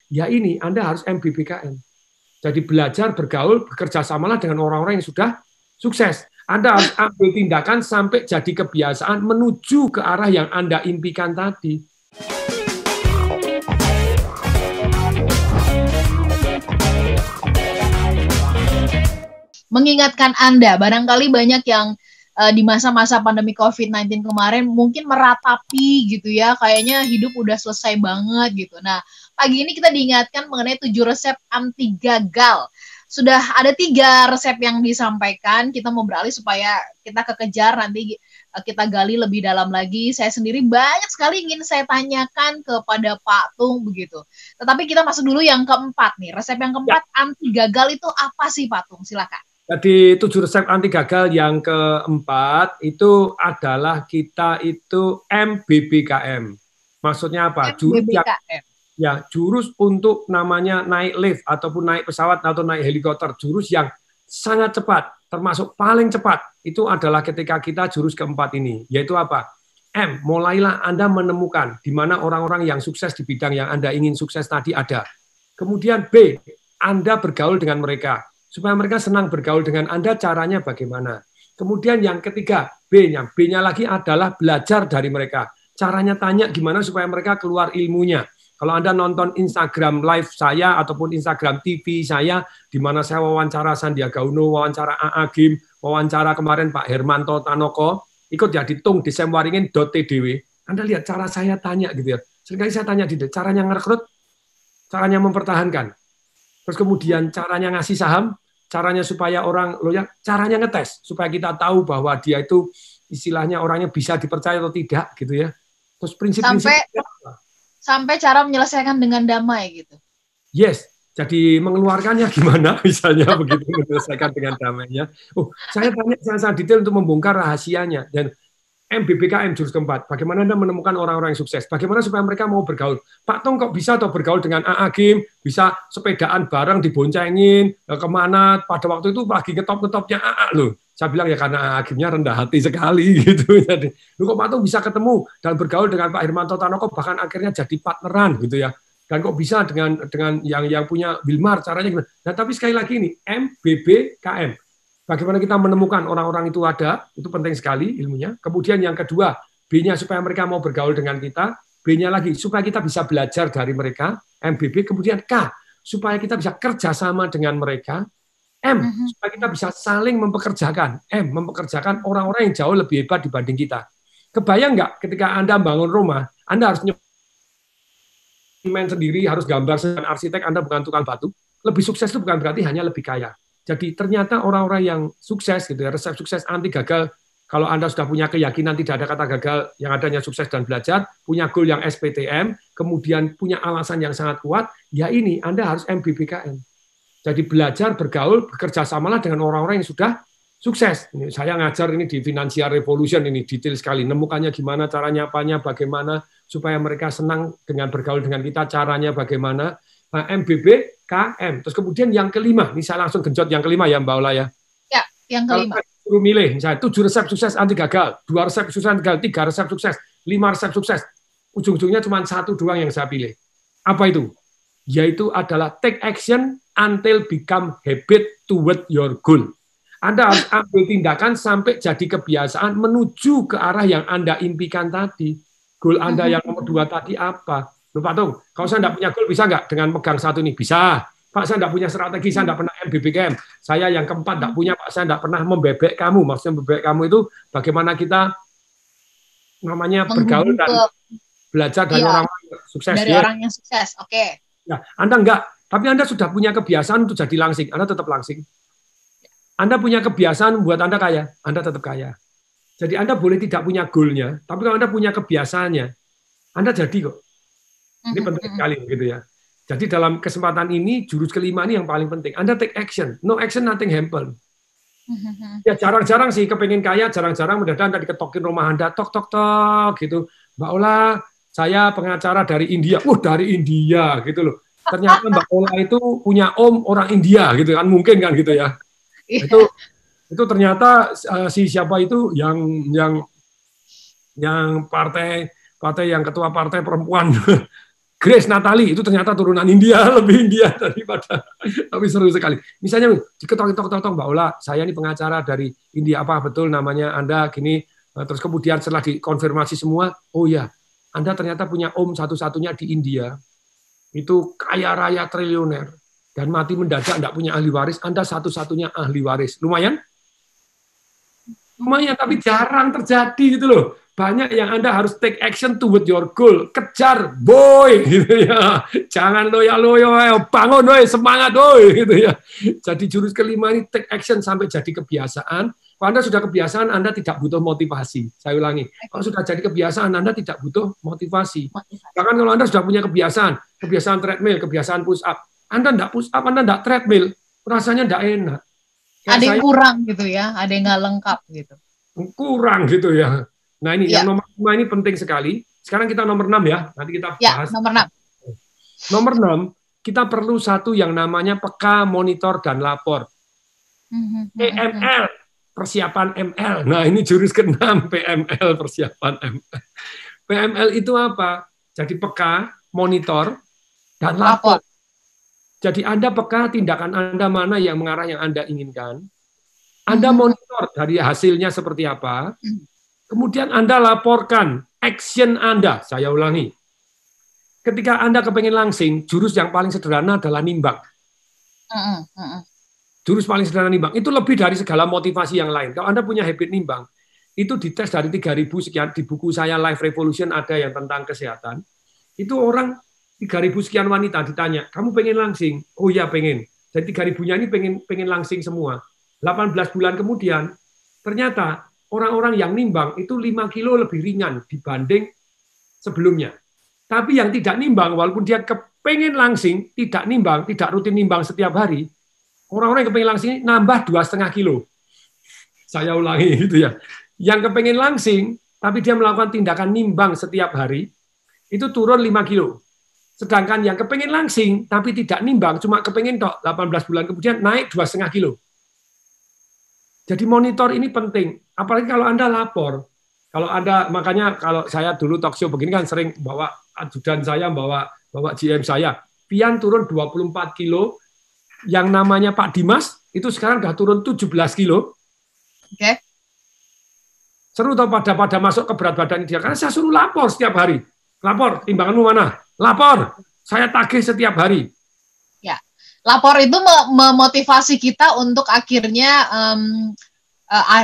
Ya ini, Anda harus MBBKM. Jadi belajar, bergaul, bekerja samalah dengan orang-orang yang sudah sukses. Anda harus ambil tindakan sampai jadi kebiasaan menuju ke arah yang Anda impikan tadi. Mengingatkan Anda, barangkali banyak yang di masa-masa pandemi COVID-19 kemarin mungkin meratapi gitu ya, kayaknya hidup udah selesai banget gitu. Nah, pagi ini kita diingatkan mengenai 7 resep anti gagal. Sudah ada 3 resep yang disampaikan, kita mau beralih supaya kita kekejar, nanti kita gali lebih dalam lagi. Saya sendiri banyak sekali ingin saya tanyakan kepada Pak Tung begitu. Tetapi kita masuk dulu yang keempat nih, resep yang keempat anti gagal itu apa sih Pak Tung? Silakan. Jadi 7 resep anti gagal yang keempat itu adalah kita itu MBBKM. Maksudnya apa? MBBKM. Jurus untuk namanya naik lift ataupun naik pesawat atau naik helikopter. Jurus yang sangat cepat, termasuk paling cepat. Itu adalah ketika kita jurus keempat ini. Yaitu apa? M, mulailah Anda menemukan di mana orang-orang yang sukses di bidang yang Anda ingin sukses tadi ada. Kemudian B, Anda bergaul dengan mereka. Supaya mereka senang bergaul dengan Anda, caranya bagaimana. Kemudian yang ketiga, B-nya. B-nya lagi adalah belajar dari mereka. Caranya tanya gimana supaya mereka keluar ilmunya. Kalau Anda nonton Instagram live saya ataupun Instagram TV saya, di mana saya wawancara Sandiaga Uno, wawancara AA Gim, wawancara kemarin Pak Hermanto Tanoko, ikut ya di tung desemwaringin.tdw. Anda lihat cara saya tanya gitu ya. Seringkali saya tanya di caranya ngerekrut, caranya mempertahankan. Terus kemudian caranya ngasih saham, caranya supaya orang loyal, caranya ngetes supaya kita tahu bahwa dia itu istilahnya orangnya bisa dipercaya atau tidak gitu ya. Terus prinsip-prinsip sampai cara menyelesaikan dengan damai gitu. Yes, jadi mengeluarkannya gimana misalnya begitu menyelesaikan dengan damainya. Oh, saya tanya sangat detail untuk membongkar rahasianya dan MBBKM jurus keempat. Bagaimana Anda menemukan orang-orang yang sukses? Bagaimana supaya mereka mau bergaul? Pak Tong kok bisa atau bergaul dengan AA Gim? Bisa sepedaan bareng diboncengin kemana? Pada waktu itu lagi ngetop-ngetopnya AA loh. Saya bilang ya karena AA Gimnya rendah hati sekali gitu. Jadi, kok Pak Tong bisa ketemu dan bergaul dengan Pak Hermanto Tanoko bahkan akhirnya jadi partneran gitu ya. Dan kok bisa dengan yang punya Wilmar caranya gimana? Nah, tapi sekali lagi ini MBBKM. Bagaimana kita menemukan orang-orang itu ada, itu penting sekali ilmunya. Kemudian yang kedua, B-nya supaya mereka mau bergaul dengan kita, B-nya lagi supaya kita bisa belajar dari mereka, MBB, kemudian K, supaya kita bisa kerjasama dengan mereka, M, supaya kita bisa saling mempekerjakan, M, mempekerjakan orang-orang yang jauh lebih hebat dibanding kita. Kebayang nggak ketika Anda bangun rumah, Anda harus main sendiri, harus gambar dengan arsitek, Anda bukan tukang batu, lebih sukses itu bukan berarti hanya lebih kaya. Jadi ternyata orang-orang yang sukses gitu ya, resep sukses anti gagal, kalau Anda sudah punya keyakinan tidak ada kata gagal, yang adanya sukses dan belajar, punya goal yang SPTM, kemudian punya alasan yang sangat kuat, ya ini Anda harus MBBKM. Jadi belajar, bergaul, bekerja samalah dengan orang-orang yang sudah sukses. Ini saya ngajar ini di Financial Revolution, ini detail sekali, nemukannya gimana, caranya apanya, bagaimana, supaya mereka senang dengan bergaul dengan kita, caranya bagaimana. Nah, MBBKM. Terus kemudian yang kelima, ini saya langsung genjot yang kelima ya Mbak Ola ya. Ya, yang kelima. Kalau suruh milih, misalnya 7 resep sukses anti gagal, 2 resep sukses anti gagal, 3 resep sukses, 5 resep sukses. Ujung-ujungnya cuma 1 doang yang saya pilih. Apa itu? Yaitu adalah take action until become habit toward your goal. Anda harus ambil tindakan sampai jadi kebiasaan menuju ke arah yang Anda impikan tadi. Goal Anda yang nomor 2 tadi apa? Pak Tung, kalau saya tidak punya goal, bisa nggak dengan megang satu ini? Bisa. Pak, saya tidak punya strategi, saya tidak pernah MBBKM. Saya yang keempat tidak punya, Pak, saya tidak pernah membebek kamu. Maksudnya membebek kamu itu bagaimana kita namanya bergaul dan belajar dari orang sukses. Dari orang yang sukses, oke. Ya, Anda enggak, tapi Anda sudah punya kebiasaan untuk jadi langsing. Anda tetap langsing. Anda punya kebiasaan buat Anda kaya, Anda tetap kaya. Jadi Anda boleh tidak punya goal-nya, tapi kalau Anda punya kebiasaannya, Anda jadi kok. Ini penting sekali gitu ya. Jadi dalam kesempatan ini jurus kelima ini yang paling penting. Anda take action. No action nothing happen. Ya jarang-jarang sih kepengen kaya, jarang-jarang mendadak Anda diketokin rumah Anda, tok tok tok gitu. Mbak Ola, saya pengacara dari India. Dari India gitu loh. Ternyata Mbak Ola itu punya om orang India gitu kan, mungkin kan gitu ya. Itu ternyata si siapa itu yang partai yang ketua partai perempuan Grace Natali itu ternyata turunan India, lebih India daripada, tapi seru sekali. Misalnya diketok-ketok Mbak Ola, saya ini pengacara dari India, apa betul namanya Anda gini, terus kemudian setelah dikonfirmasi semua, oh ya, Anda ternyata punya om satu-satunya di India, itu kaya raya triliuner, dan mati mendadak tidak punya ahli waris, Anda satu-satunya ahli waris. Lumayan? Lumayan, tapi jarang terjadi gitu loh. Banyak yang Anda harus take action toward your goal. Kejar, boy, gitu ya. Jangan loyo-loyo, bangun, boy, semangat, boy, gitu ya. Jadi jurus kelima ini take action sampai jadi kebiasaan. Kalau Anda sudah kebiasaan, Anda tidak butuh motivasi. Saya ulangi. Kalau sudah jadi kebiasaan, Anda tidak butuh motivasi. Bahkan kalau Anda sudah punya kebiasaan treadmill, kebiasaan push up, Anda tidak push up, Anda tidak treadmill, rasanya tidak enak. Ada yang kurang gitu ya, ada yang nggak lengkap gitu. Kurang gitu ya. Nah ini yang nomor 5 ini penting sekali. Sekarang kita nomor 6 ya. Nanti kita bahas. Nomor 6. Nomor 6, kita perlu satu yang namanya peka, monitor, dan lapor. PML, persiapan ML. Nah ini jurus ke-6, PML, persiapan ML. PML itu apa? Jadi peka, monitor, dan lapor. Jadi Anda peka tindakan Anda mana yang mengarah yang Anda inginkan. Anda monitor dari hasilnya seperti apa. Kemudian Anda laporkan action Anda. Saya ulangi. Ketika Anda kepengen langsing, jurus yang paling sederhana adalah nimbang. Jurus paling sederhana nimbang. Itu lebih dari segala motivasi yang lain. Kalau Anda punya habit nimbang, itu dites dari 3.000 sekian. Di buku saya Life Revolution ada yang tentang kesehatan. Itu orang 3.000 sekian wanita ditanya, kamu pengen langsing? Oh iya pengen. Jadi 3.000-nya ini pengen langsing semua. 18 bulan kemudian, ternyata orang-orang yang nimbang itu 5 kilo lebih ringan dibanding sebelumnya. Tapi yang tidak nimbang, walaupun dia kepengen langsing, tidak nimbang, tidak rutin nimbang setiap hari, orang-orang yang kepengen langsing nambah 2,5 kilo. Saya ulangi gitu ya. Yang kepengen langsing, tapi dia melakukan tindakan nimbang setiap hari, itu turun 5 kilo. Sedangkan yang kepengen langsing, tapi tidak nimbang, cuma kepengen tok 18 bulan kemudian naik 2,5 kilo. Jadi monitor ini penting, apalagi kalau Anda lapor. Kalau Anda, makanya kalau saya dulu talk show begini kan sering bawa ajudan saya, bawa GM saya. Pian turun 24 kilo, yang namanya Pak Dimas, itu sekarang sudah turun 17 kilo. Oke. Seru tau pada masuk ke berat badan dia, karena saya suruh lapor setiap hari. Lapor, timbanganmu mana? Lapor, saya tagih setiap hari. Ya, lapor itu memotivasi kita untuk akhirnya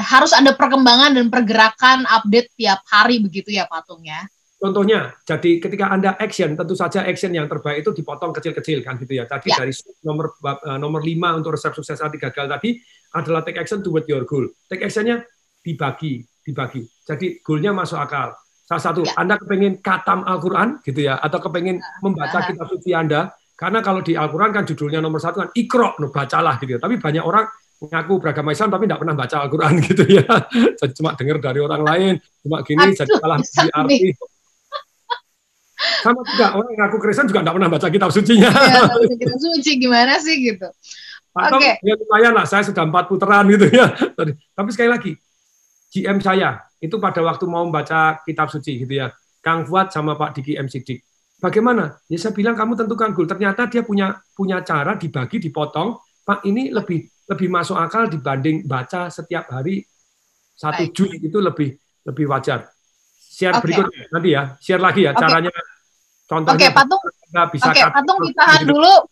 harus ada perkembangan dan pergerakan update tiap hari begitu ya Patung ya. Contohnya, jadi ketika Anda action, tentu saja action yang terbaik itu dipotong kecil-kecil kan gitu ya. Tadi dari nomor 5 untuk resep sukses anti gagal tadi adalah take action toward your goal. Take actionnya dibagi. Jadi goalnya masuk akal. Salah satu, Anda kepengen khatam Al-Quran gitu ya, atau kepengen membaca kitab suci Anda, karena kalau di Al-Quran kan judulnya nomor 1 kan Iqra, bacalah gitu ya. Tapi banyak orang mengaku beragama Islam tapi tidak pernah baca Al-Quran gitu ya. Jadi cuma dengar dari orang lain, cuma gini, jadi salah arti. Sama juga orang yang ngaku Kristen juga tidak pernah baca kitab sucinya. Ya, kitab suci gimana sih gitu. Atau ya lumayan lah, saya sudah 4 putaran gitu ya. Tapi sekali lagi, GM saya itu pada waktu mau membaca kitab suci gitu ya, Kang Fuad sama Pak Diki M. Sidik. Bagaimana? Ya saya bilang kamu tentukan goal. Ternyata dia punya cara dibagi, dipotong. Pak ini lebih masuk akal dibanding baca setiap hari 1 juz itu lebih wajar. Share berikutnya nanti ya, share lagi ya caranya. Contohnya Patung ditahan dulu.